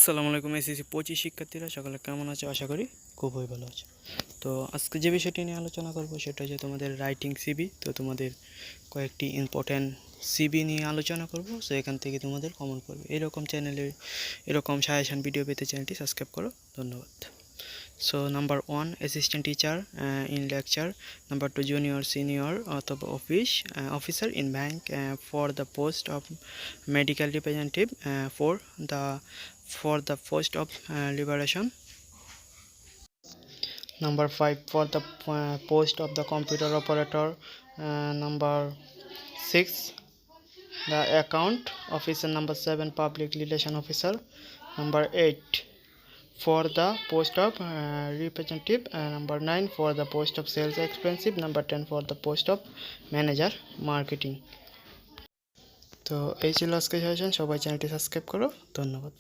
আসসালামু আলাইকুম এসএসসি 25 শিক্ষার্থীরা সকলে কেমন আছো? আশা করি খুবই ভালো আছো। তো আজকে যে বিষয়টি নিয়ে আলোচনা করব সেটা হচ্ছে তোমাদের রাইটিং সিভি। তো তোমাদের কয়েকটি ইম্পর্টেন্ট সিভি নিয়ে আলোচনা করব। সো এখান থেকে তোমাদের কমন পড়বে। এরকম চ্যানেলে এরকম সাজেশন ভিডিও পেতে চ্যানেলটি সাবস্ক্রাইব করো। ধন্যবাদ। So number 1 assistant teacher in lecture, number 2 junior senior অথবা officer in bank for the post of medical representative for the post of liberation. Number 5 for the post of the computer operator. Number 6 the account officer. Number 7 public relation officer. Number 8 for the post of representative. Number 9 for the post of sales expensive. Number 10 for the post of manager marketing. তো এই ছিল আজকে suggestion. সবাই চ্যানেলটি subscribe করো। ধন্যবাদ।